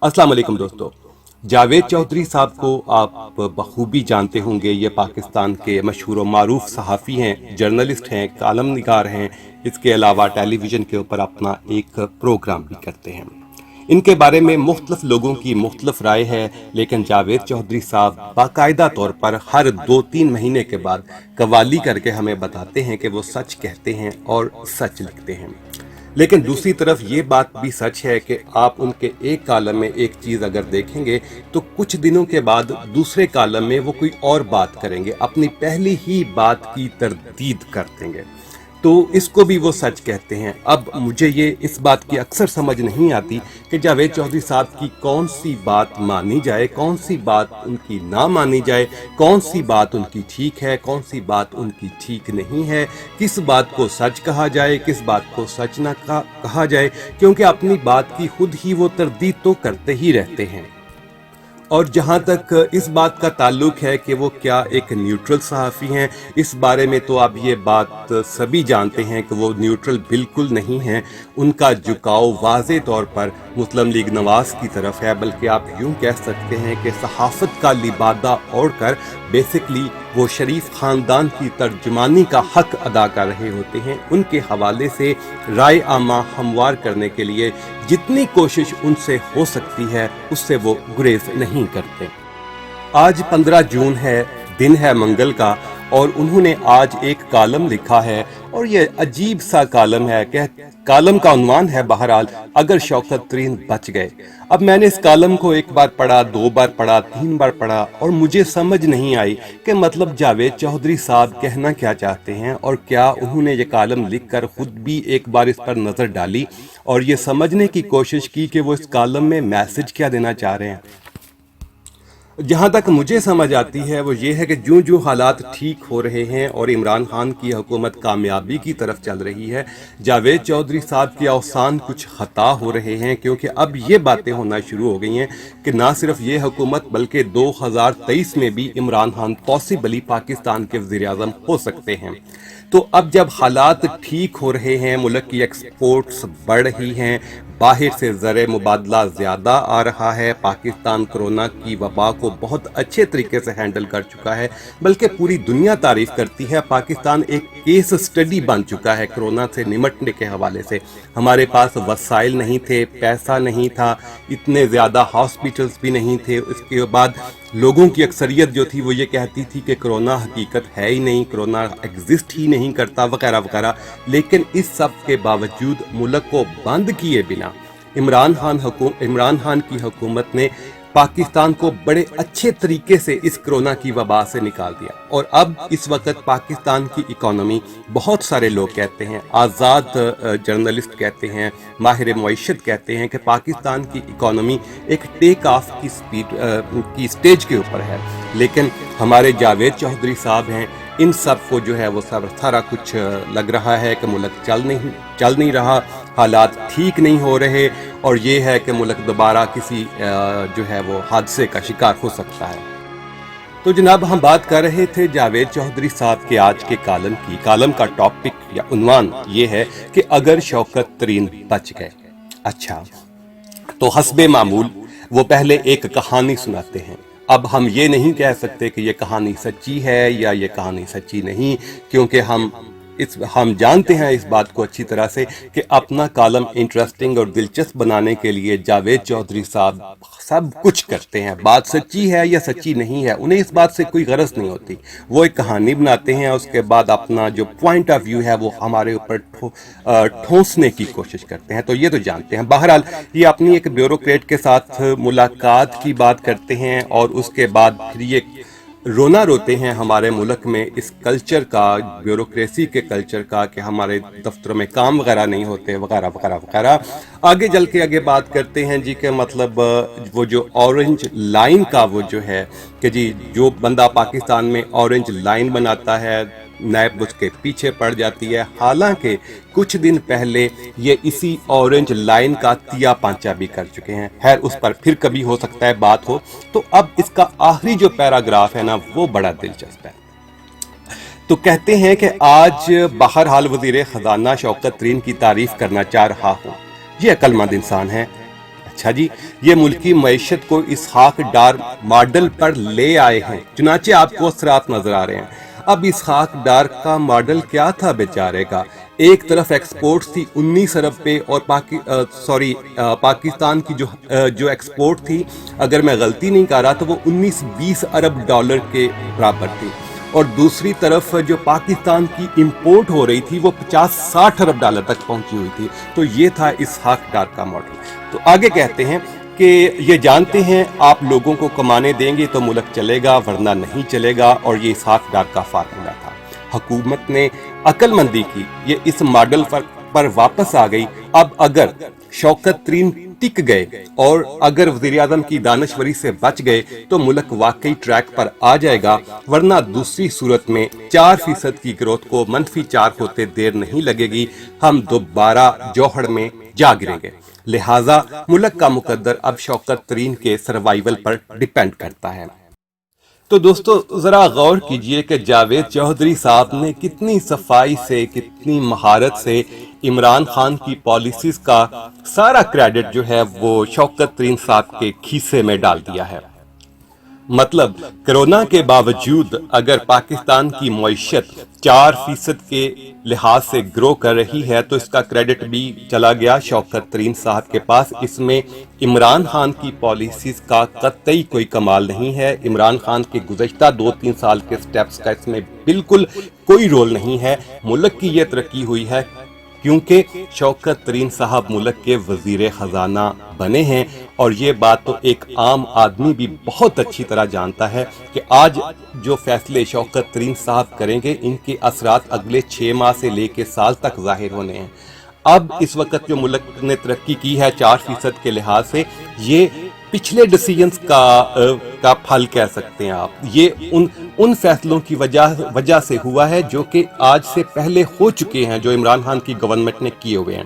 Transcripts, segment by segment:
अस्सलाम वालेकुम दोस्तों। जावेद चौधरी साहब को आप बखूबी जानते होंगे। ये पाकिस्तान के मशहूर व मारूफ सहाफ़ी हैं, जर्नलिस्ट हैं, कालम निगार हैं। इसके अलावा टेलीविज़न के ऊपर अपना एक प्रोग्राम भी करते हैं। इनके बारे में मुख्तलिफ लोगों की मुख्तलिफ राय है, लेकिन जावेद चौधरी साहब बाकायदा तौर पर हर 2-3 महीने के बाद कवाली करके हमें बताते हैं कि वो सच कहते हैं और सच लिखते हैं। लेकिन दूसरी तरफ ये बात भी सच है कि आप उनके एक कालम में एक चीज़ अगर देखेंगे तो कुछ दिनों के बाद दूसरे कालम में वो कोई और बात करेंगे, अपनी पहली ही बात की तरदीद कर देंगे। तो इसको भी वो सच कहते हैं। अब मुझे ये इस बात की अक्सर समझ नहीं आती कि जावेद चौधरी साहब की कौन सी बात मानी जाए, कौन सी बात उनकी ना मानी जाए, कौन सी बात उनकी ठीक है, कौन सी बात उनकी ठीक नहीं है, किस बात को सच कहा जाए, किस बात को सच ना कहा जाए, क्योंकि अपनी बात की खुद ही वो तरदीद तो करते ही रहते हैं। और जहाँ तक इस बात का ताल्लुक है कि वो क्या एक न्यूट्रल सहाफ़ी हैं, इस बारे में तो अब ये बात सभी जानते हैं कि वो न्यूट्रल बिल्कुल नहीं हैं। उनका झुकाव वाज़े तौर पर मुस्लिम लीग नवाज़ की तरफ है, बल्कि आप यूँ कह सकते हैं कि सहाफ़त का लिबादा ओढ़कर बेसिकली वो शरीफ ख़ानदान की तर्जुमानी का हक अदा कर रहे होते हैं। उनके हवाले से राय आमा हमवार करने के लिए जितनी कोशिश उनसे हो सकती है उससे वो गुरेज नहीं करते। आज 15 जून है, दिन है मंगल का, और उन्होंने आज एक कालम लिखा है और ये अजीब सा कालम है कि कालम का उन्वान है बहरहाल अगर शौकत तरीन बच गए। अब मैंने इस कालम को एक बार पढ़ा, 2 बार पढ़ा, 3 बार पढ़ा और मुझे समझ नहीं आई कि मतलब जावेद चौधरी साहब कहना क्या चाहते हैं और क्या उन्होंने ये कालम लिखकर खुद भी एक बार इस पर नज़र डाली और ये समझने की कोशिश की कि वो इस कालम में मैसेज क्या देना चाह रहे हैं। जहाँ तक मुझे समझ आती है वो ये है कि जो जो हालात ठीक हो रहे हैं और इमरान खान की हुकूमत कामयाबी की तरफ चल रही है, जावेद चौधरी साहब के अवसान कुछ ख़ता हो रहे हैं, क्योंकि अब ये बातें होना शुरू हो गई हैं कि ना सिर्फ ये हुकूमत बल्कि 2023 में भी इमरान खान पॉसिबली पाकिस्तान के वज़ीर-ए-आज़म हो सकते हैं। तो अब जब हालात ठीक हो रहे हैं, मुल्क की एक्सपोर्ट्स बढ़ रही हैं, बाहर से ज़र मुबादला ज़्यादा आ रहा है, पाकिस्तान कोरोना की वबा को बहुत अच्छे तरीके से हैंडल कर चुका है, बल्कि पूरी दुनिया तारीफ़ करती है। पाकिस्तान एक केस स्टडी बन चुका है कोरोना से निमटने के हवाले से। हमारे पास वसाइल नहीं थे, पैसा नहीं था, इतने ज़्यादा हॉस्पिटल्स भी नहीं थे। उसके बाद लोगों की अक्सरियत जो थी वो ये कहती थी कि कोरोना हकीकत है ही नहीं, कोरोना एग्जिस्ट ही नहीं करता वगैरह वगैरह। लेकिन इस सब के बावजूद मुल्क को बंद किए बिना इमरान खान की हुकूमत ने पाकिस्तान को बड़े अच्छे तरीके से इस कोरोना की वबा से निकाल दिया। और अब इस वक्त पाकिस्तान की इकॉनमी, बहुत सारे लोग कहते हैं, आज़ाद जर्नलिस्ट कहते हैं, माहिर मईशत कहते हैं कि पाकिस्तान की इकॉनमी एक टेक ऑफ की स्टेज के ऊपर है। लेकिन हमारे जावेद चौधरी साहब हैं, इन सब को जो है वो सब सारा कुछ लग रहा है कि मुल्क चल नहीं रहा, हालात ठीक नहीं हो रहे, और ये है कि मुल्क दोबारा किसी जो है वो हादसे का शिकार हो सकता है। तो जनाब, हम बात कर रहे थे जावेद चौधरी साहब के आज के कालम की। कालम का टॉपिक या उन्वान ये है कि अगर शौकत तरीन बच गए। अच्छा, तो हस्बे मामूल वो पहले एक कहानी सुनाते हैं। अब हम ये नहीं कह सकते कि ये कहानी सच्ची है या ये कहानी सच्ची नहीं, क्योंकि हम जानते हैं इस बात को अच्छी तरह से कि अपना कॉलम इंटरेस्टिंग और दिलचस्प बनाने के लिए जावेद चौधरी साहब सब कुछ करते हैं। बात सच्ची है या सच्ची नहीं है, उन्हें इस बात से कोई गरज नहीं होती। वो एक कहानी बनाते हैं, उसके बाद अपना जो पॉइंट ऑफ व्यू है वो हमारे ऊपर ठोंसने की कोशिश करते हैं। तो ये तो जानते हैं। बहरहाल ये अपनी एक ब्यूरोक्रेट के साथ मुलाकात की बात करते हैं और उसके बाद फिर ये रोना रोते हैं हमारे मुल्क में इस कल्चर का, ब्यूरोक्रेसी के कल्चर का, कि हमारे दफ्तरों में काम वगैरह नहीं होते वगैरह वगैरह वगैरह। आगे बात करते हैं जी के मतलब वो जो ऑरेंज लाइन का वो जो है कि जी जो बंदा पाकिस्तान में ऑरेंज लाइन बनाता है नैब उसके पीछे पड़ जाती है। हालांकि कुछ दिन पहले ये इसी ऑरेंज लाइन का तिया पांचा भी कर चुके हैं। खैर, उस पर फिर कभी हो सकता है बात हो। तो अब इसका आखिरी जो पैराग्राफ है ना वो बड़ा दिलचस्प है। तो कहते हैं कि आज बहरहाल वजीर खजाना शौकत तरीन की तारीफ करना चाह रहा हूँ। ये अक्लमंद इंसान है, اچھا جی، یہ ملکی معیشت کو اسحاق ڈار ماڈل پر لے آئے ہیں، چنانچہ آپ کو اثرات نظر آ رہے ہیں۔ اب اسحاق ڈار کا ماڈل کیا تھا بیچارے کا؟ ایک طرف ایکسپورٹ تھی 19 ارب پہ، اور پاکستان کی جو ایکسپورٹ تھی، اگر میں غلطی نہیں کر رہا تو وہ 19-20 ارب ڈالر کے برابر تھی، اور دوسری طرف جو پاکستان کی امپورٹ ہو رہی تھی وہ 50-60 ارب ڈالر تک پہنچی ہوئی تھی۔ تو یہ تھا اسحاق ڈار کا ماڈل۔ تو آگے کہتے ہیں کہ یہ جانتے ہیں آپ لوگوں کو کمانے دیں گے تو ملک چلے گا، ورنہ نہیں چلے گا، اور یہ اسحاق ڈار کا فارمولا تھا۔ حکومت نے عقل مندی کی، یہ اس ماڈل پر واپس آ گئی۔ اب اگر شوکت ترین ٹک گئے اور اگر وزیر اعظم کی دانشوری سے بچ گئے تو ملک واقعی ٹریک پر آ جائے گا، ورنہ دوسری صورت میں 4% کی گروتھ کو -4 ہوتے دیر نہیں لگے گی، ہم دوبارہ جوہر میں جا گریں گے۔ لہٰذا ملک کا مقدر اب شوکت ترین کے سروائیول پر ڈیپینڈ کرتا ہے۔ تو دوستو ذرا غور کیجئے کہ جاوید چودھری صاحب نے کتنی صفائی سے، کتنی مہارت سے عمران خان کی پالیسیز کا سارا کریڈٹ جو ہے وہ شوکت ترین صاحب کے کھیسے میں ڈال دیا ہے۔ مطلب کرونا کے باوجود اگر پاکستان کی معیشت 4% کے لحاظ سے گرو کر رہی ہے تو اس کا کریڈٹ بھی چلا گیا شوکت ترین صاحب کے پاس۔ اس میں عمران خان کی پالیسیز کا قطعی کوئی کمال نہیں ہے، عمران خان کے گزشتہ 2-3 سال کے سٹیپس کا اس میں بالکل کوئی رول نہیں ہے۔ ملک کی یہ ترقی ہوئی ہے کیونکہ شوکت ترین صاحب ملک کے وزیر خزانہ بنے ہیں، اور یہ بات تو ایک عام آدمی بھی بہت اچھی طرح جانتا ہے کہ آج جو فیصلے شوکت ترین صاحب کریں گے ان کے اثرات اگلے 6 ماہ سے لے کے سال تک ظاہر ہونے ہیں۔ اب اس وقت جو ملک نے ترقی کی ہے 4% کے لحاظ سے، یہ پچھلے ڈیسیجنز کا پھل کہہ سکتے ہیں آپ۔ یہ ان فیصلوں کی وجہ سے ہوا ہے جو کہ آج سے پہلے ہو چکے ہیں، جو عمران خان کی گورنمنٹ نے کیے ہوئے ہیں۔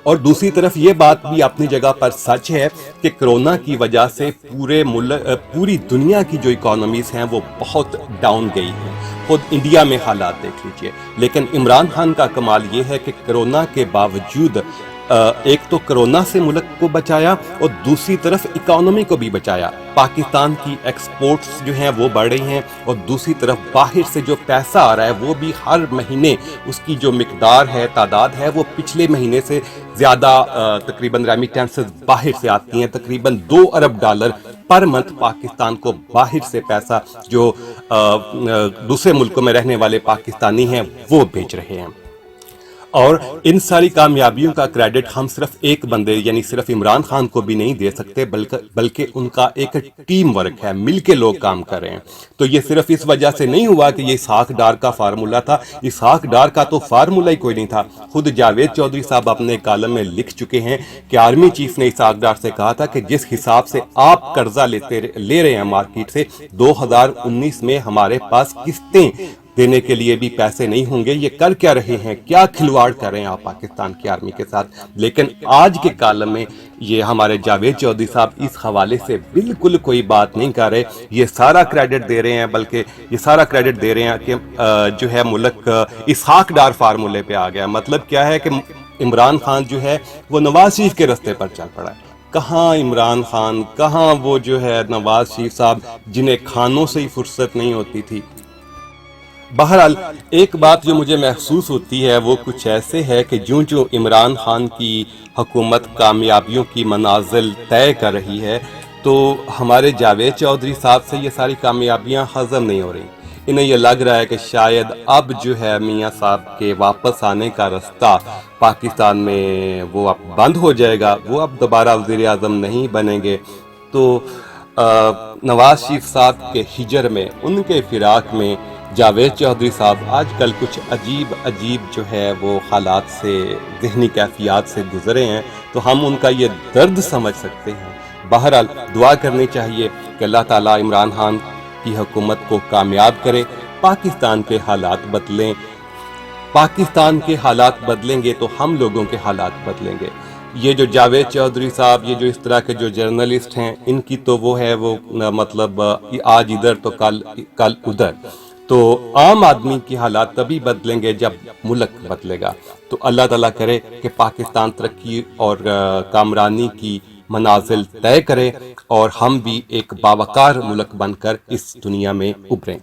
اور دوسری طرف یہ بات بھی اپنی جگہ پر سچ ہے کہ کرونا کی وجہ سے پوری دنیا کی جو اکانومیز ہیں وہ بہت ڈاؤن گئی ہیں۔ خود انڈیا میں حالات دیکھ لیجئے، لیکن عمران خان کا کمال یہ ہے کہ کرونا کے باوجود ایک تو کرونا سے ملک کو بچایا اور دوسری طرف اکانومی کو بھی بچایا۔ پاکستان کی ایکسپورٹس جو ہیں وہ بڑھ رہی ہیں، اور دوسری طرف باہر سے جو پیسہ آ رہا ہے وہ بھی ہر مہینے اس کی جو مقدار ہے، تعداد ہے، وہ پچھلے مہینے سے زیادہ تقریباً ریمیٹنسز باہر سے آتی ہیں۔ تقریباً 2 ارب ڈالر پر منتھ پاکستان کو باہر سے پیسہ جو دوسرے ملکوں میں رہنے والے پاکستانی ہیں وہ بھیج رہے ہیں۔ اور ان ساری کامیابیوں کا کریڈٹ ہم صرف ایک بندے یعنی صرف عمران خان کو بھی نہیں دے سکتے، بلکہ ان کا ایک ٹیم ورک ہے، مل کے لوگ کام کر رہے ہیں۔ تو یہ صرف اس وجہ سے نہیں ہوا کہ یہ اسحاق ڈار کا فارمولا تھا، اسحاق ڈار کا تو فارمولا ہی کوئی نہیں تھا۔ خود جاوید چودھری صاحب اپنے کالم میں لکھ چکے ہیں کہ آرمی چیف نے اسحاق ڈار سے کہا تھا کہ جس حساب سے آپ قرضہ لے رہے ہیں مارکیٹ سے، 2019 میں ہمارے پاس قسطیں دینے کے لیے بھی پیسے نہیں ہوں گے، یہ کر کیا رہے ہیں، کیا کھلواڑ کر رہے ہیں آپ پاکستان کی آرمی کے ساتھ۔ لیکن آج کے کالم میں یہ ہمارے جاوید چودھری صاحب اس حوالے سے بالکل کوئی بات نہیں کر رہے، یہ سارا کریڈٹ دے رہے ہیں، بلکہ یہ سارا کریڈٹ دے رہے ہیں کہ جو ہے ملک اسحاق ڈار فارمولے پہ آ گیا۔ مطلب کیا ہے کہ عمران خان جو ہے وہ نواز شریف کے رستے پر چل پڑا ہے۔ کہاں عمران خان، کہاں وہ جو ہے نواز شریف صاحب جنہیں کھانوں سے ہی فرصت نہیں ہوتی تھی۔ بہرحال ایک بات جو مجھے محسوس ہوتی ہے وہ کچھ ایسے ہے کہ جوں عمران خان کی حکومت کامیابیوں کی منازل طے کر رہی ہے تو ہمارے جاوید چودھری صاحب سے یہ ساری کامیابیاں ہضم نہیں ہو رہی۔ انہیں یہ لگ رہا ہے کہ شاید اب جو ہے میاں صاحب کے واپس آنے کا رستہ پاکستان میں وہ اب بند ہو جائے گا، وہ اب دوبارہ وزیر اعظم نہیں بنیں گے۔ تو نواز شریف صاحب کے ہجر میں، ان کے فراق میں جاوید چودھری صاحب آج کل کچھ عجیب جو ہے وہ حالات سے، ذہنی کیفیات سے گزرے ہیں، تو ہم ان کا یہ درد سمجھ سکتے ہیں۔ بہرحال دعا کرنی چاہیے کہ اللہ تعالیٰ عمران خان کی حکومت کو کامیاب کرے، پاکستان کے حالات بدلیں۔ پاکستان کے حالات بدلیں گے تو ہم لوگوں کے حالات بدلیں گے۔ یہ جو جاوید چودھری صاحب، یہ جو اس طرح کے جو جرنلسٹ ہیں، ان کی تو وہ ہے وہ مطلب آج ادھر تو کل ادھر۔ تو عام آدمی کی حالات تبھی بدلیں گے جب ملک بدلے گا. تو اللہ تعالیٰ کرے کہ پاکستان ترقی اور کامرانی کی منازل طے کرے اور ہم بھی ایک باوقار ملک بن کر اس دنیا میں ابھریں.